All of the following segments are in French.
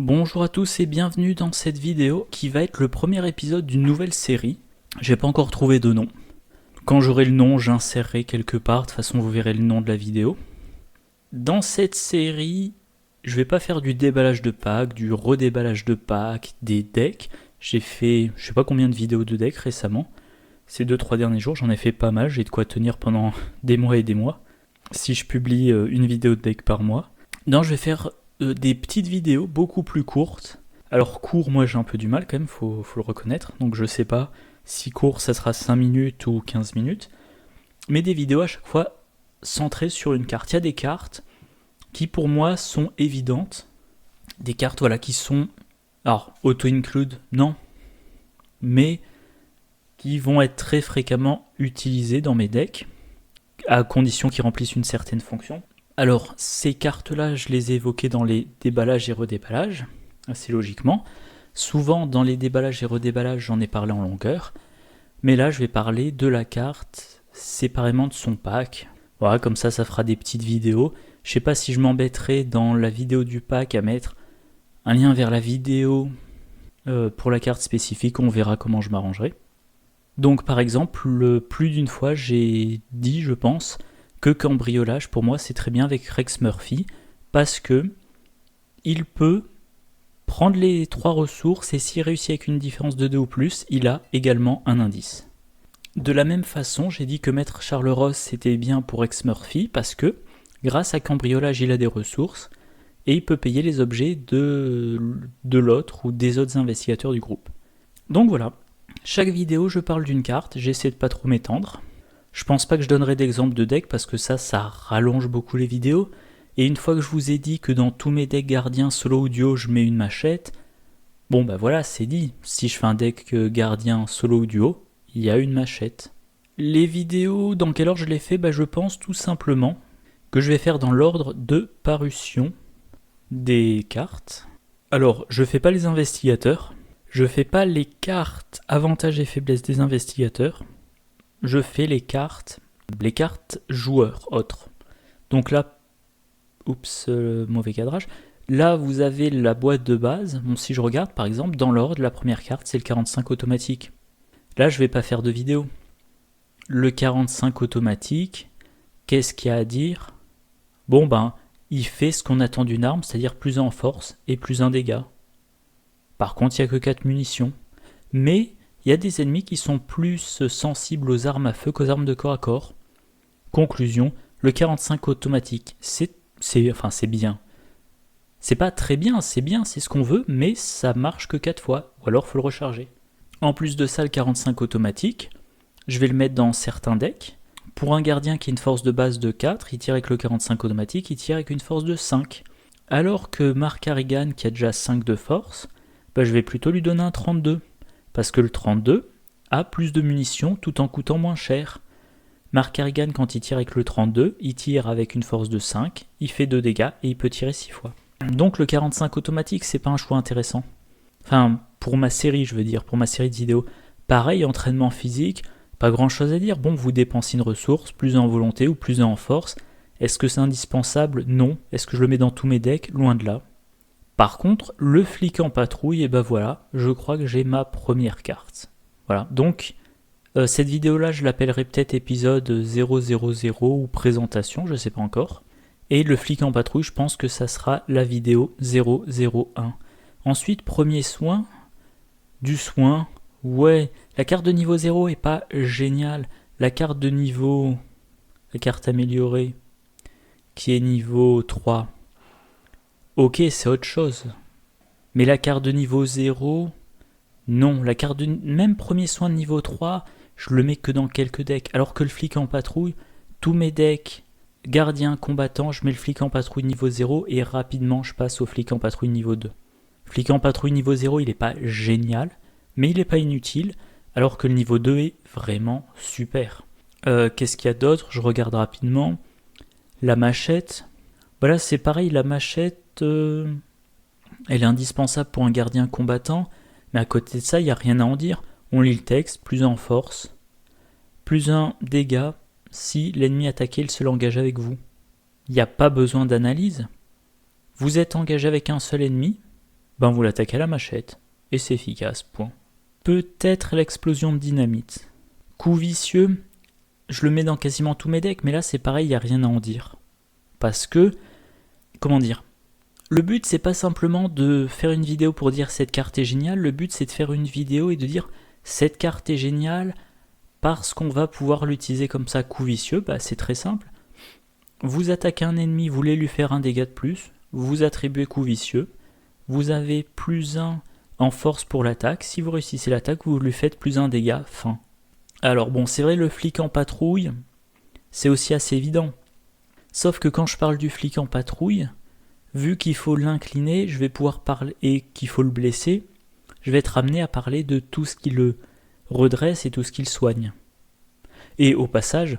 Bonjour à tous et bienvenue dans cette vidéo qui va être le premier épisode d'une nouvelle série. J'ai pas encore trouvé de nom. Quand j'aurai le nom, j'insérerai quelque part, de toute façon vous verrez le nom de la vidéo. Dans cette série, je vais pas faire du déballage de packs, du redéballage de packs, des decks. J'ai fait je sais pas combien de vidéos de decks récemment. Ces 2-3 derniers jours, j'en ai fait pas mal, j'ai de quoi tenir pendant des mois et des mois. Si je publie une vidéo de deck par mois. Non, je vais faire des petites vidéos beaucoup plus courtes. Alors court, moi j'ai un peu du mal quand même, faut le reconnaître. Donc je sais pas si court ça sera 5 minutes ou 15 minutes. Mais des vidéos à chaque fois centrées sur une carte. Il y a des cartes qui pour moi sont évidentes. Des cartes voilà, qui sont... Alors auto-include, non. Mais qui vont être très fréquemment utilisées dans mes decks. À condition qu'ils remplissent une certaine fonction. Alors, ces cartes-là, je les ai évoquées dans les déballages et redéballages, assez logiquement. Souvent, dans les déballages et redéballages, j'en ai parlé en longueur. Mais là, je vais parler de la carte séparément de son pack. Voilà, comme ça fera des petites vidéos. Je sais pas si je m'embêterai dans la vidéo du pack à mettre un lien vers la vidéo pour la carte spécifique. On verra comment je m'arrangerai. Donc, par exemple, plus d'une fois, j'ai dit, je pense, que cambriolage, pour moi, c'est très bien avec Rex Murphy, parce que il peut prendre les 3 ressources, et s'il réussit avec une différence de 2 ou plus, il a également un indice. De la même façon, j'ai dit que Maître Charles Ross, c'était bien pour Rex Murphy, parce que, grâce à cambriolage, il a des ressources, et il peut payer les objets de l'autre ou des autres investigateurs du groupe. Donc voilà, chaque vidéo, je parle d'une carte, j'essaie de pas trop m'étendre. Je pense pas que je donnerai d'exemple de deck parce que ça rallonge beaucoup les vidéos. Et une fois que je vous ai dit que dans tous mes decks gardiens solo ou duo, je mets une machette, bon bah voilà, c'est dit. Si je fais un deck gardien solo ou duo, il y a une machette. Les vidéos, dans quel ordre je les fais ? Je pense tout simplement que je vais faire dans l'ordre de parution des cartes. Alors, je fais pas les investigateurs. Je fais pas les cartes avantages et faiblesses des investigateurs. Je fais les cartes joueurs autres. Donc là, mauvais cadrage. Là, vous avez la boîte de base. Bon, si je regarde, par exemple, dans l'ordre, la première carte, c'est le 45 automatique. Là, je vais pas faire de vidéo. Le 45 automatique, qu'est-ce qu'il y a à dire ? Bon, il fait ce qu'on attend d'une arme, c'est-à-dire plus 1 en force et plus 1 dégâts. Par contre, il n'y a que 4 munitions. Mais il y a des ennemis qui sont plus sensibles aux armes à feu qu'aux armes de corps à corps. Conclusion, le 45 automatique, c'est bien. C'est pas très bien, c'est ce qu'on veut, mais ça marche que 4 fois, ou alors faut le recharger. En plus de ça, le 45 automatique, je vais le mettre dans certains decks. Pour un gardien qui a une force de base de 4, il tire avec le 45 automatique, il tire avec une force de 5. Alors que Mark Harrigan, qui a déjà 5 de force, je vais plutôt lui donner un 32. Parce que le 32 a plus de munitions tout en coûtant moins cher. Mark Harrigan, quand il tire avec le 32, il tire avec une force de 5, il fait 2 dégâts et il peut tirer 6 fois. Donc le 45 automatique, c'est pas un choix intéressant. Enfin, pour ma série, je veux dire, pour ma série de vidéos. Pareil, entraînement physique, pas grand chose à dire. Bon, vous dépensez une ressource, plus en volonté ou plus en force. Est-ce que c'est indispensable ? Non. Est-ce que je le mets dans tous mes decks ? Loin de là. Par contre, le flic en patrouille, et voilà, je crois que j'ai ma première carte. Voilà, donc cette vidéo-là, je l'appellerai peut-être épisode 000 ou présentation, je ne sais pas encore. Et le flic en patrouille, je pense que ça sera la vidéo 001. Ensuite, premier soin, du soin, ouais, la carte de niveau 0 est pas géniale. La carte de niveau, la carte améliorée, qui est niveau 3, ok, c'est autre chose. Mais la carte de niveau 0, non. La carte de même premier soin de niveau 3, je le mets que dans quelques decks. Alors que le flic en patrouille, tous mes decks, gardien, combattant, je mets le flic en patrouille niveau 0 et rapidement je passe au flic en patrouille niveau 2. Flic en patrouille niveau 0, il n'est pas génial, mais il n'est pas inutile, alors que le niveau 2 est vraiment super. Qu'est-ce qu'il y a d'autre ? Je regarde rapidement. La machette. Voilà, c'est pareil, la machette... elle est indispensable pour un gardien combattant, mais à côté de ça, il n'y a rien à en dire. On lit le texte, plus 1 en force, plus 1 dégâts si l'ennemi attaqué il se l'engage avec vous. Il n'y a pas besoin d'analyse. Vous êtes engagé avec un seul ennemi, ben vous l'attaquez à la machette, et c'est efficace, point. Peut-être l'explosion de dynamite. Coup vicieux, je le mets dans quasiment tous mes decks, mais là c'est pareil, il n'y a rien à en dire. Parce que, comment dire, le but c'est pas simplement de faire une vidéo pour dire cette carte est géniale, le but c'est de faire une vidéo et de dire cette carte est géniale parce qu'on va pouvoir l'utiliser comme ça, coup vicieux, bah c'est très simple. Vous attaquez un ennemi, vous voulez lui faire un dégât de plus, vous attribuez coup vicieux, vous avez +1 en force pour l'attaque, si vous réussissez l'attaque, vous lui faites +1 dégât, fin. Alors bon, c'est vrai, le flic en patrouille, c'est aussi assez évident. Sauf que quand je parle du flic en patrouille, vu qu'il faut l'incliner, je vais pouvoir parler, et qu'il faut le blesser, je vais être amené à parler de tout ce qui le redresse et tout ce qui le soigne. Et au passage,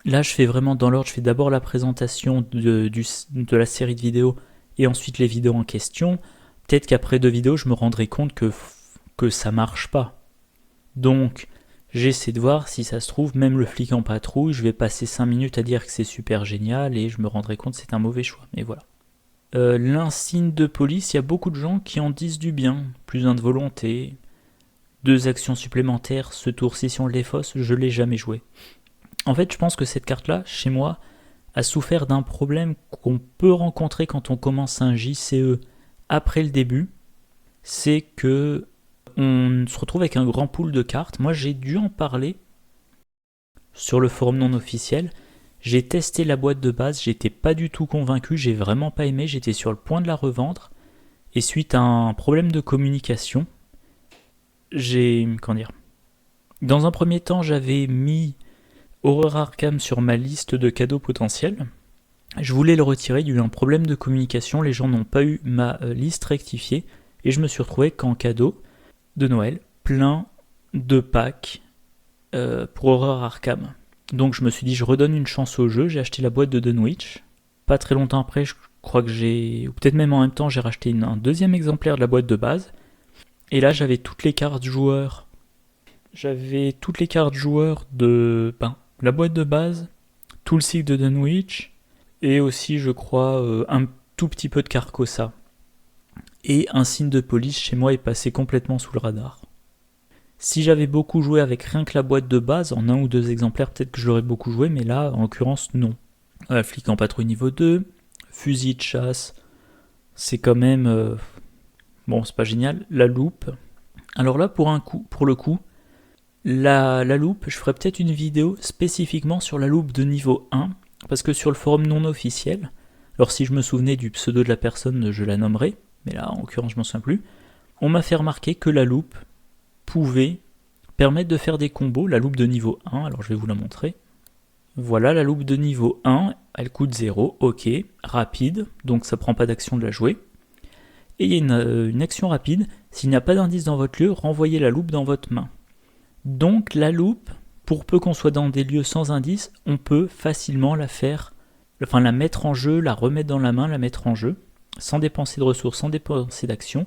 là je fais vraiment dans l'ordre, je fais d'abord la présentation de la série de vidéos et ensuite les vidéos en question. Peut-être qu'après 2 vidéos, je me rendrai compte que ça marche pas. Donc, j'essaie de voir si ça se trouve, même le flic en patrouille, je vais passer 5 minutes à dire que c'est super génial et je me rendrai compte que c'est un mauvais choix. Mais voilà. L'insigne de police, il y a beaucoup de gens qui en disent du bien. +1 de volonté, 2 actions supplémentaires, ce tour-ci si on le défausse, je l'ai jamais joué. En fait, je pense que cette carte-là, chez moi, a souffert d'un problème qu'on peut rencontrer quand on commence un JCE après le début, c'est que on se retrouve avec un grand pool de cartes. Moi, j'ai dû en parler sur le forum non officiel. J'ai testé la boîte de base, j'étais pas du tout convaincu, j'ai vraiment pas aimé, j'étais sur le point de la revendre. Et suite à un problème de communication, dans un premier temps, j'avais mis Horror Arkham sur ma liste de cadeaux potentiels. Je voulais le retirer, il y a eu un problème de communication, les gens n'ont pas eu ma liste rectifiée, et je me suis retrouvé qu'en cadeau de Noël, plein de packs pour Horror Arkham. Donc je me suis dit, je redonne une chance au jeu, j'ai acheté la boîte de Dunwich. Pas très longtemps après, je crois que ou peut-être même en même temps, j'ai racheté un deuxième exemplaire de la boîte de base. Et là, j'avais toutes les cartes joueurs. J'avais toutes les cartes joueurs de la boîte de base, tout le cycle de Dunwich, et aussi, je crois, un tout petit peu de Carcosa. Et un signe de police chez moi est passé complètement sous le radar. Si j'avais beaucoup joué avec rien que la boîte de base, en 1 ou 2 exemplaires, peut-être que je l'aurais beaucoup joué, mais là, en l'occurrence, non. Flic en patrouille niveau 2, fusil de chasse, c'est quand même... bon, c'est pas génial. La loupe. Alors là, pour le coup, la loupe, je ferai peut-être une vidéo spécifiquement sur la loupe de niveau 1, parce que sur le forum non officiel, alors si je me souvenais du pseudo de la personne, je la nommerais, mais là, en l'occurrence, je m'en souviens plus, on m'a fait remarquer que la loupe pouvait permettre de faire des combos, la loupe de niveau 1, alors je vais vous la montrer. Voilà, la loupe de niveau 1, elle coûte 0, ok, rapide, donc ça prend pas d'action de la jouer. Et il y a une action rapide, s'il n'y a pas d'indice dans votre lieu, renvoyez la loupe dans votre main. Donc la loupe, pour peu qu'on soit dans des lieux sans indice, on peut facilement la mettre en jeu, la remettre dans la main, la mettre en jeu, sans dépenser de ressources, sans dépenser d'action.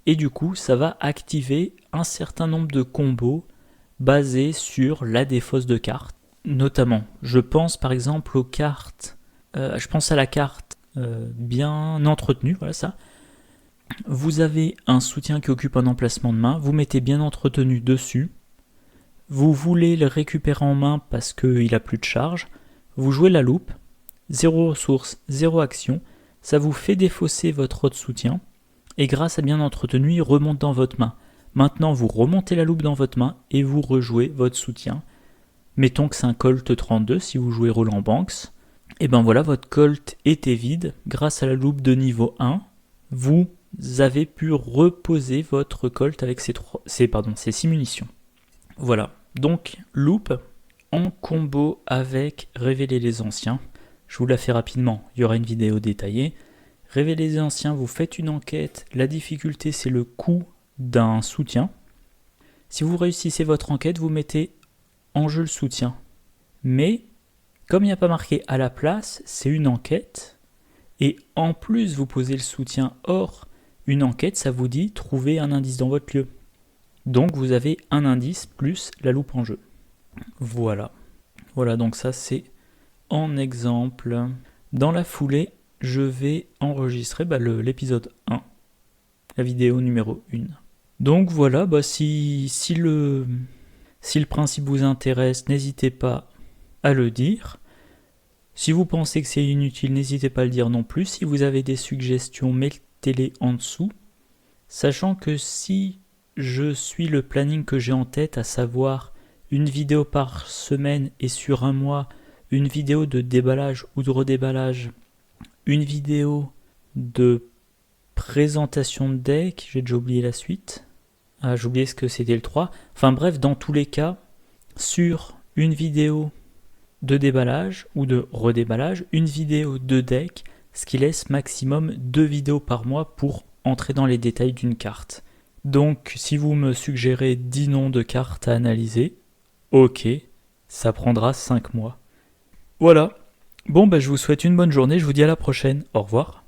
Et du coup, ça va activer un certain nombre de combos basés sur la défausse de cartes. Notamment, je pense par exemple aux cartes, je pense à la carte bien entretenue, voilà ça. Vous avez un soutien qui occupe un emplacement de main, vous mettez bien entretenu dessus, vous voulez le récupérer en main parce qu'il a plus de charge, vous jouez la loupe, 0 ressources, 0 action, ça vous fait défausser votre autre soutien, et grâce à bien entretenu, il remonte dans votre main. Maintenant, vous remontez la loupe dans votre main et vous rejouez votre soutien. Mettons que c'est un Colt 32 si vous jouez Roland Banks. Et ben voilà, votre Colt était vide. Grâce à la loupe de niveau 1, vous avez pu reposer votre Colt avec ses 6 munitions. Voilà, donc loupe en combo avec Révéler les anciens. Je vous la fais rapidement, il y aura une vidéo détaillée. Révéler les anciens, vous faites une enquête, la difficulté c'est le coût d'un soutien. Si vous réussissez votre enquête, vous mettez en jeu le soutien. Mais, comme il n'y a pas marqué à la place, c'est une enquête. Et en plus, vous posez le soutien hors une enquête, ça vous dit trouver un indice dans votre lieu. Donc vous avez un indice plus la loupe en jeu. Voilà. Voilà, donc ça c'est en exemple. Dans la foulée, je vais enregistrer l'épisode 1. la vidéo numéro 1. Donc voilà, si le principe vous intéresse, n'hésitez pas à le dire. Si vous pensez que c'est inutile, n'hésitez pas à le dire non plus. Si vous avez des suggestions, mettez-les en dessous. Sachant que si je suis le planning que j'ai en tête, à savoir une vidéo par semaine et sur un mois, une vidéo de déballage ou de redéballage, une vidéo de présentation de deck, j'ai déjà oublié la suite. Ah, j'ai oublié ce que c'était le 3. Enfin bref, dans tous les cas, sur une vidéo de déballage ou de redéballage, une vidéo de deck, ce qui laisse maximum 2 vidéos par mois pour entrer dans les détails d'une carte. Donc si vous me suggérez 10 noms de cartes à analyser, ok, ça prendra 5 mois. Voilà. Bon, je vous souhaite une bonne journée, je vous dis à la prochaine. Au revoir.